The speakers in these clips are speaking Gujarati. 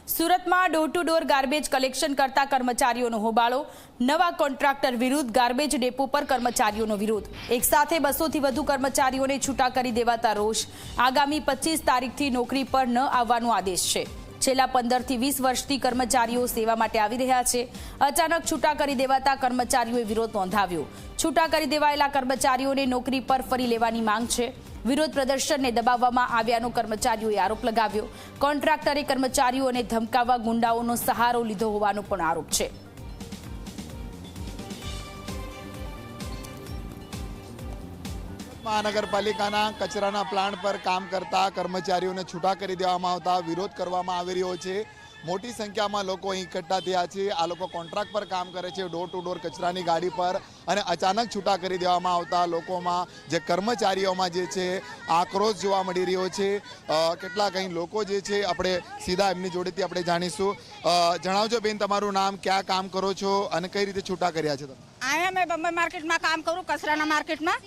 સુરતમાં door to door garbage collection કરતા કર્મચારીઓનો હોબાળો, નવા કોન્ટ્રાક્ટર વિરુદ્ધ ગાર્બેજ ડેપો પર કર્મચારીઓનો વિરોધ, એક સાથે 200 થી વધુ કર્મચારીઓને છૂટા કરી દેવાતા રોષ, આગામી 25 તારીખથી નોકરી પર ન આવવાનો આદેશ છે। છેલ્લા 15 થી 20 વર્ષથી કર્મચારીઓ સેવા માટે આવી રહ્યા છે। અચાનક છૂટા કરી દેવાતા કર્મચારીઓએ વિરોધ નોંધાવ્યો। છૂટા કરી દેવાયેલા કર્મચારીઓને નોકરી પર ફરી લેવાની માંગ છે। વિરોધ પ્રદર્શનને દબાવવામાં આવ્યાનો કર્મચારીઓએ આરોપ લગાવ્યો। કોન્ટ્રાક્ટરે કર્મચારીઓને ધમકાવવા ગુંડાઓનો સહારો લીધો હોવાનો પણ આરોપ છે। મહાનગરપાલિકાના કચરાના પ્લાન્ટ પર કામ કરતા કર્મચારીઓને છૂટા કરી દેવામાં આવતા વિરોધ કરવામાં આવી રહ્યો છે। મોટી સંખ્યામાં લોકો અહીં એકઠા થયા છે। આ લોકો કોન્ટ્રાક્ટ પર કામ કરે છે, ડોર ટુ ડોર કચરાની ગાડી પર, અને અચાનક છૂટા કરી દેવામાં આવતા લોકોમાં, જે કર્મચારીઓમાં જે છે આક્રોશ જોવા મળી રહ્યો છે। કેટલાક અહીં લોકો જે છે આપણે સીધા એમની જોડેથી આપણે જાણીશું। જણાવજો બેન, તમારું નામ, ક્યાં કામ કરો છો અને કઈ રીતે છૂટા કર્યા છે તમે? અહીંયા મેં બંબઈ માર્કેટમાં કામ કરું, કચરાના માર્કેટમાં,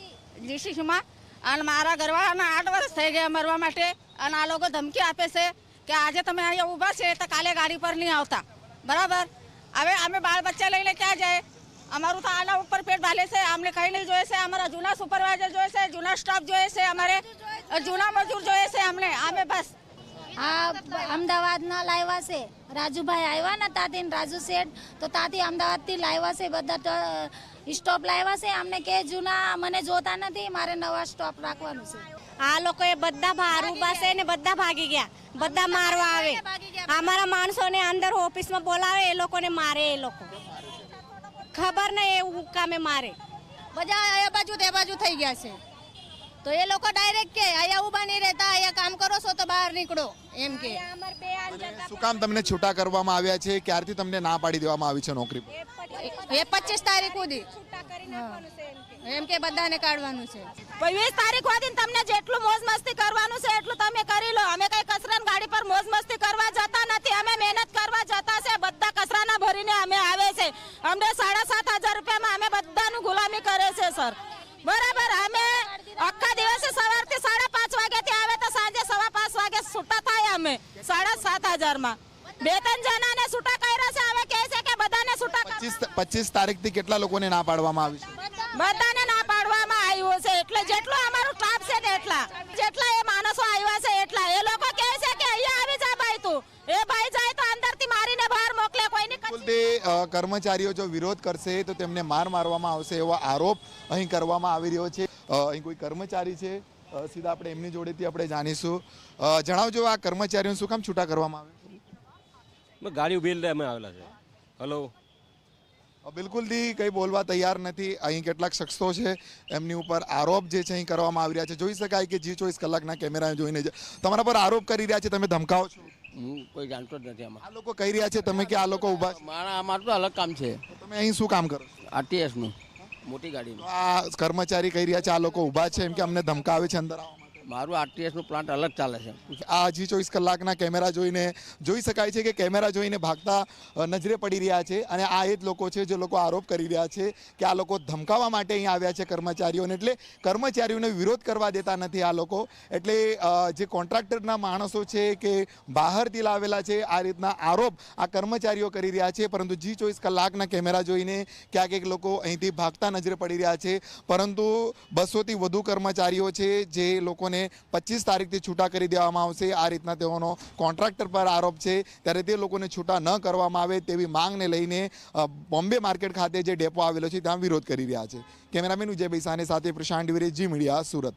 જીસીસીમાં, અને મારા ઘરવાળાના 8 વર્ષ થઈ ગયા મરવા માટે, અને આ લોકો ધમકી આપે છે કે આજે તમે અહીંયા ઊભા છે તો કાલે ગાડી પર નહીં આવતા, બરાબર? હવે અમે બાળ બચ્ચા લઈને ક્યાં જાય? અમારું તો આના ઉપર પેટ ભાલે છે, અમને કંઈ નહીં જોઈએ છે। અમારા જૂના સુપરવાઇઝર જોઈએ છે, જૂના સ્ટાફ જોઈએ છે, અમારે જૂના મજૂર જોઈએ છે અમને। અમે બસ અમદાવાદના લાવ્યા છે, રાજુભાઈ આવ્યા ને ત્યાંથી, રાજુ શેઠ, તો ત્યાંથી અમદાવાદથી લાવ્યા છે, બધા સ્ટોપ લાવ્યા છે। અમને કે જૂના મને જોતા નથી, મારે નવા સ્ટોપ રાખવાનું છે। આ લોકોએ બધા બહાર ઊભા છે ને બધા ભાગી ગયા, બધા મારવા આવે। અમારા માણસોને અંદર ઓફિસમાં બોલાવે, એ લોકોને મારે, એ લોકો ખબર નહીં એવું કામે મારે। બધા અહીંયા બાજુ તે બાજુ થઈ ગયા છે, તો એ લોકો ડાયરેક્ટ કે અહીંયા ઊભા નહીં રહેતા, અહીંયા કામ કરો છો તો બહાર નીકળો એમ કે। શું કામ તમને છૂટા કરવામાં આવ્યા છે? ક્યારથી તમને ના પાડી દેવામાં આવી છે નોકરી પર? એ 25 તારીખ સુધી એમ કે બધાને કાઢવાનું છે। 20 તારીખ સુધી તમને જેટલું મોજ મસ્તી કરવાનું છે એટલું તમે કરી લો। અમે કઈ કચરાની ગાડી પર મોજ મસ્તી કરવા જતા નથી, અમે મહેનત કરવા જતા છે। બધા કચરાના ભરીને અમે આવે છે, અમને 7,500 રૂપિયામાં અમે બધાનું ગુલામી કરે છે સર, બરાબર? અમે આખા દિવસે સવારથી 5:30 વાગ્યાથી આવે તો સાંજે 5:15 વાગે છૂટા થાય। અમે 7,500માં 2-3 જણાને છૂટા કર્યા છે। હવે કહે છે કે બધાને છૂટા 25 તારીખથી કેટલા લોકોને ના પાડવામાં આવી છે? બધાને ના પાડવામાં આવ્યું છે। એટલે જેટલું અમારું સ્ટાફ છે ને જેટલા એ માણસો આવ્યા છે એટલા, એ લોકો કહે છે કે અહીંયા આવી જા ભાઈ, તું એ ભાઈ જાય તો અંદરથી મારીને બહાર મોકલે, કોઈની કર્મચારીઓ જો વિરોધ કરશે તો તેમને મારવામાં આવશે એવો આરોપ અહીં કરવામાં આવી રહ્યો છે। અહીં કોઈ કર્મચારી છે, સીધા આપણે એમની જોડેથી આપણે જાણીશું। જણાવજો, આ કર્મચારીઓને શું કામ છૂટા કરવામાં આવે? ગાડી ઉભી અમે આવેલા છે। હલો, બિલકુલ દી કંઈ બોલવા તૈયાર નથી। અહીં કેટલાક શખ્સો છે, એમની ઉપર આરોપ જે છે અહીં કરવામાં આવી રહ્યા છે। જોઈ શકાય કે જી 24 કલાકના કેમેરા જોઈને તમારા પર આરોપ કરી રહ્યા છે, તમે ધમકાવો છો? હું કોઈ જાણતો જ નથી આમાં। આ લોકો કહી રહ્યા છે તમે કે આ લોકો ઊભા છે? અમારું તો અલગ કામ છે। તમે અહીં શું કામ કરો? આરટીએસ નું, મોટી ગાડીનું। આ કર્મચારી કહી રહ્યા છે આ લોકો ઊભા છે, એમ કે અમને ધમકાવે છે અંદર આવવા માટે। મારું આરટીએસ નું પ્લાન્ટ અલગ ચાલે છે। આ જી 24 કલાકના કેમેરા જોઈને જોઈ શકાય છે કે કેમેરા જોઈને ભાગતા નજરે પડી રહ્યા છે, અને આ એ જ લોકો છે જે લોકો આરોપ કરી રહ્યા છે કે આ લોકો ધમકાવવા માટે અહીં આવ્યા છે કર્મચારીઓને, એટલે કર્મચારીઓને વિરોધ કરવા દેતા નથી આ લોકો। એટલે જે કોન્ટ્રાક્ટરના માણસો છે કે બહારથી લાવેલા છે, આ રીતના આરોપ આ કર્મચારીઓ કરી રહ્યા છે। પરંતુ જી 24 કલાકના કેમેરા જોઈને ક્યાંક એક લોકો અહીંથી ભાગતા નજરે પડી રહ્યા છે। પરંતુ 200 થી વધુ કર્મચારીઓ છે જે લોકોને 25 તારીખથી છૂટા કરી દેવામાં આવશે, આ રીતના તેઓનો કોન્ટ્રાક્ટર પર આરોપ છે। ત્યારે તે લોકોને છૂટા ન કરવામાં આવે તેવી માંગને લઈને બોમ્બે માર્કેટ ખાતે જે ડેપો આવેલો છે ત્યાં વિરોધ કરી રહ્યા છે। કેમેરામેન વિજય બૈસાને સાથે પ્રશાંત દિવેરી, જી મીડિયા, સુરત।